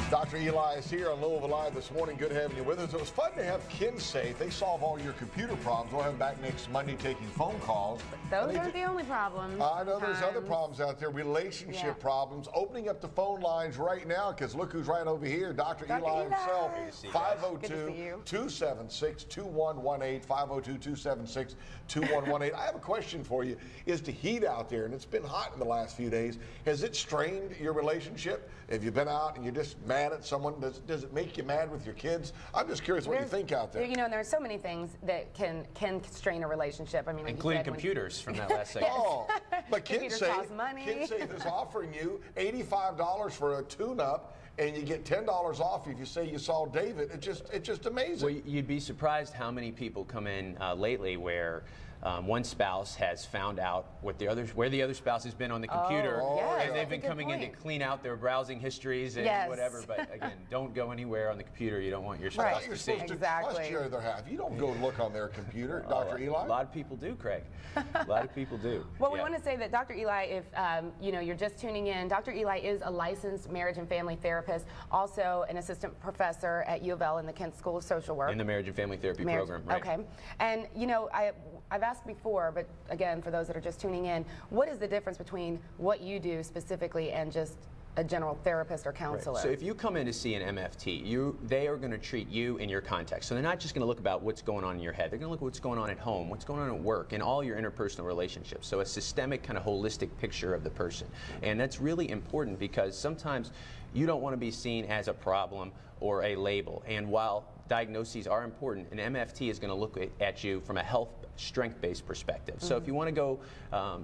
Dr. Eli is here on Louisville Live this morning. Good having you with us. It was fun to have KinSafe. They solve all your computer problems. We'll have them back next Monday taking phone calls. Those aren't the only problems. I know there's other problems out there, relationship problems. Opening up the phone lines right now, because look who's right over here, Dr. Eli himself. 502-276-2118, 502-276-2118. I have a question for you. Is the heat out there, and it's been hot in the last few days, has it strained your relationship? Have you been out and you're just mad at someone? Does it make you mad with your kids? I'm just curious what you think out there. You know, there's so many things that can strain a relationship. I mean, like including computers from that last segment. Oh, but KinSafe is offering you $85 for a tune-up, and you get $10 off if you say you saw David. It's just amazing. Well, you'd be surprised how many people come in lately where one spouse has found out where the other spouse has been on the computer, and they've been coming in to clean out their browsing histories and whatever. But again, don't go anywhere on the computer. You don't want your spouse to see. You're supposed to trust your other half. You don't go look on their computer, Dr. Eli. A lot of people do, Craig. A lot of people do. Well, we want to say that Dr. Eli, if you know, you're just tuning in, Dr. Eli is a licensed marriage and family therapist, also an assistant professor at U of L in the Kent School of Social Work. In the marriage and family therapy program, right? Okay. And you know, I've asked before, but again, for those that are just tuning in, what is the difference between what you do specifically and just a general therapist or counselor? Right. So if you come in to see an MFT, they are going to treat you in your context. So they're not just going to look about what's going on in your head. They're going to look at what's going on at home, what's going on at work, and all your interpersonal relationships. So a systemic, kind of holistic picture of the person. And that's really important because sometimes you don't want to be seen as a problem or a label. And while diagnoses are important, an MFT is going to look at you from a health strength-based perspective. So if you want to go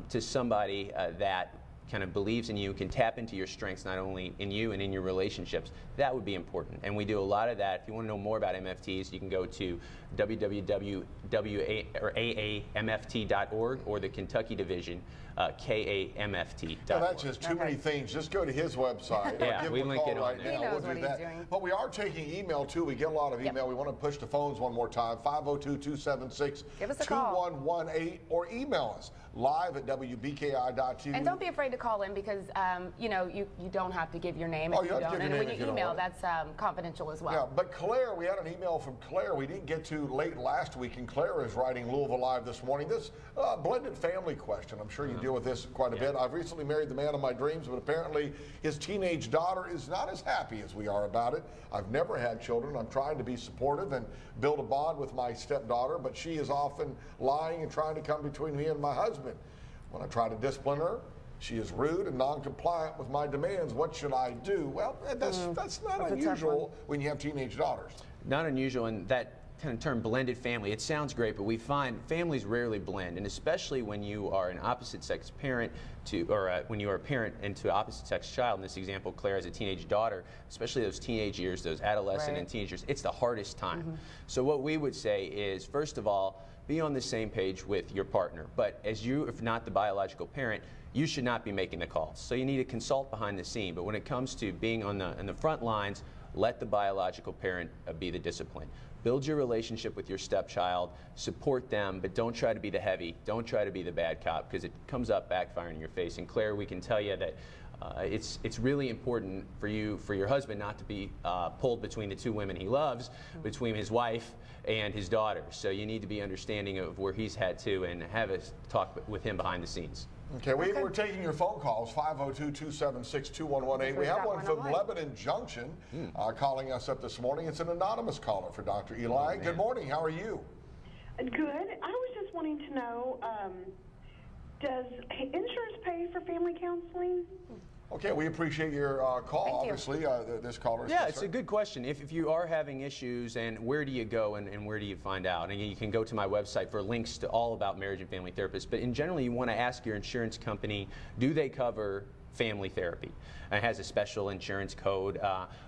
to somebody that kind of believes in you, can tap into your strengths not only in you and in your relationships, that would be important. And we do a lot of that. If you want to know more about MFTs, you can go to www.aamft.org or the Kentucky division, KAMFT.org. Well, that's just too many things. Just go to his website. Yeah, we link it on there. He knows what he's doing. But we are taking email too. We get a lot of email. We want to push the phones one more time. 502-276-2118 or email us live at wbki.tv. And don't be afraid to call in because you know, you don't have to give your name if you don't. And when you email, that's confidential as well. Yeah, but Claire, we had an email from Claire we didn't get to late last week, and Claire is writing Louisville Live this morning. This blended family question. I'm sure you deal with this quite a bit. I've recently married the man of my dreams, but apparently his teenage daughter is not as happy as we are about it. I've never had children. I'm trying to be supportive and build a bond with my stepdaughter, but she is often lying and trying to come between me and my husband. When I try to discipline her, she is rude and non-compliant with my demands. What should I do? Well, that's not unusual when you have teenage daughters. Not unusual, and that kind of term blended family, it sounds great, but we find families rarely blend, and especially when you are an opposite sex parent when you are a parent into an opposite sex child. In this example, Claire has a teenage daughter, especially those teenage years, those adolescent and teenage years, it's the hardest time. So what we would say is, first of all, be on the same page with your partner. But as you, if not the biological parent, you should not be making the calls. So you need to consult behind the scene. But when it comes to being on the front lines, let the biological parent be the discipline. Build your relationship with your stepchild, support them, but don't try to be the heavy. Don't try to be the bad cop, because it comes up backfiring in your face. And Claire, we can tell you that it's really important for your husband not to be pulled between the two women he loves, between his wife and his daughter. So you need to be understanding of where he's had to and have a talk with him behind the scenes. Okay, we're taking your phone calls, 502-276-2118. We have one from Lebanon Junction calling us up this morning. It's an anonymous caller for Dr. Eli. Good morning. How are you? Good. I was just wanting to know, does insurance pay for family counseling? Okay, we appreciate your call. Obviously, this caller is concerned. It's a good question. If you are having issues, and where do you go and where do you find out? And you can go to my website for links to all about marriage and family therapists. But in general, you want to ask your insurance company, do they cover family therapy? And it has a special insurance code,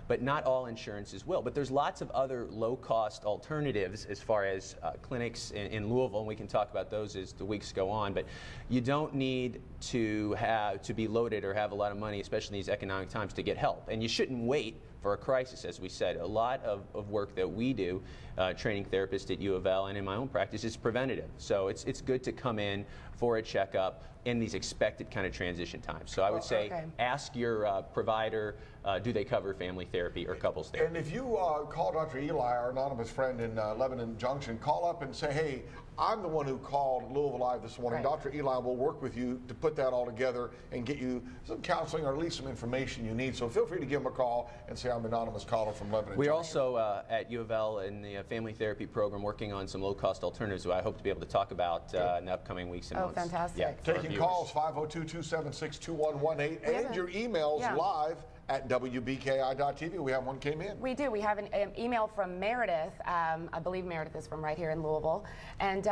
but not all insurances will. But there's lots of other low-cost alternatives as far as clinics in Louisville, and we can talk about those as the weeks go on. But you don't need to be loaded or have a lot of money, especially in these economic times, to get help. And you shouldn't wait for a crisis, as we said. A lot of work that we do, training therapists at U of L and in my own practice, is preventative. So it's good to come in for a checkup in these expected kind of transition times. So I would say ask your provider, do they cover family therapy or couples therapy? And if you call Dr. Eli, our anonymous friend in Lebanon Junction, call up and say, hey, I'm the one who called Louisville Live this morning. Right. Dr. Eli will work with you to put that all together and get you some counseling or at least some information you need. So feel free to give him a call and say, I'm an anonymous caller from Lebanon We're Junction. also at U of L in the family therapy program working on some low-cost alternatives that I hope to be able to talk about in the upcoming weeks and months. Fantastic. Yeah, Taking calls, 502-276-2118, and your emails live at WBKI.TV. We have one came in. We do. We have an email from Meredith. I believe Meredith is from right here in Louisville. And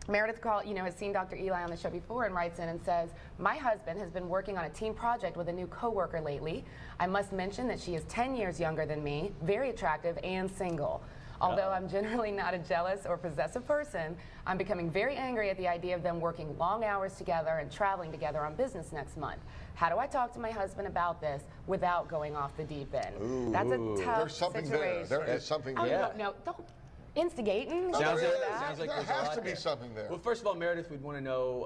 Meredith has seen Dr. Eli on the show before and writes in and says, my husband has been working on a team project with a new coworker lately. I must mention that she is 10 years younger than me, very attractive and single. Although I'm generally not a jealous or possessive person, I'm becoming very angry at the idea of them working long hours together and traveling together on business next month. How do I talk to my husband about this without going off the deep end? Ooh. That's a tough There's something situation. there. There is something Oh, there. no, don't instigating. Sounds There like there there's a has lot to be there. something there. Well, first of all, Meredith, we'd want to know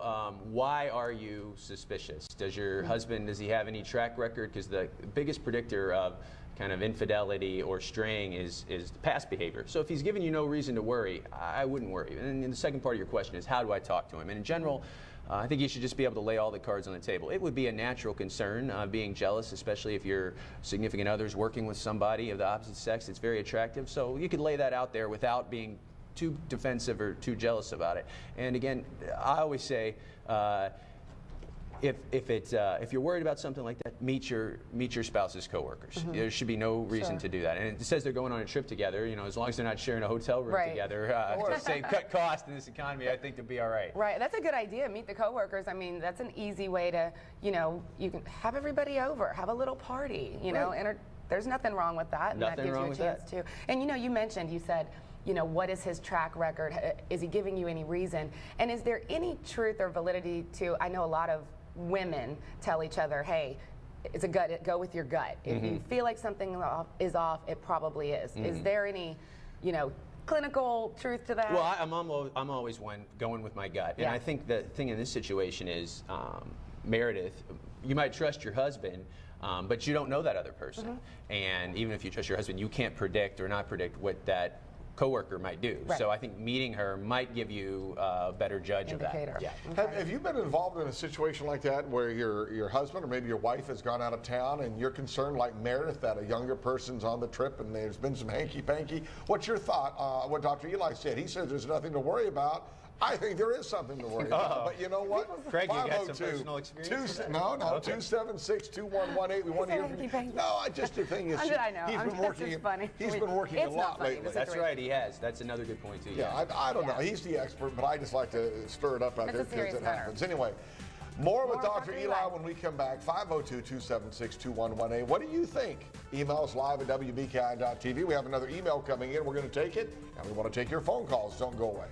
why are you suspicious? Does your husband, does he have any track record? Because the biggest predictor of kind of infidelity or straying is past behavior. So if he's giving you no reason to worry, I wouldn't worry. And the second part of your question is, how do I talk to him? And in general, I think you should just be able to lay all the cards on the table. It would be a natural concern, being jealous, especially if your significant other's working with somebody of the opposite sex that's very attractive. So you could lay that out there without being too defensive or too jealous about it. And again, I always say, if you're worried about something like that, meet your spouse's coworkers. There should be no reason to do that. And it says they're going on a trip together. You know, as long as they're not sharing a hotel room together, to save cut costs in this economy, I think they'll be all right. Right, that's a good idea. Meet the coworkers. I mean, that's an easy way to, you can have everybody over, have a little party. And there's nothing wrong with that. And Nothing that gives wrong you a with chance that. to. And you said, what is his track record? Is he giving you any reason? And is there any truth or validity to? I know a lot of women tell each other, hey, it's a gut, go with your gut. If you feel like something is off, it probably is. Is there any, clinical truth to that? Well, I'm always going with my gut. And I think the thing in this situation is, Meredith, you might trust your husband, but you don't know that other person. And even if you trust your husband, you can't predict or not predict what that coworker might do. Right. So I think meeting her might give you a better judge Indicator. of that. Yeah. Okay. Have you been involved in a situation like that where your husband or maybe your wife has gone out of town and you're concerned, like Meredith, that a younger person's on the trip and there's been some hanky-panky? What's your thought? What Dr. Eli said, he says there's nothing to worry about. I think there is something to worry about. But you know what? Craig, you got some personal experience? No, 276-2118. We want to hear from you. No, the thing is, I know. he's been working. Funny. He's been working It's a not lot funny. lately. That's right, he has. That's another good point, too. Yeah, I don't know. He's the expert, but I just like to stir it up out It's there a serious because it matter. happens. Anyway, more with More Dr. Eli when we come back. 502-276-2118. What do you think? Emails live at WBKI.TV. We have another email coming in. We're going to take it, and we want to take your phone calls. Don't go away.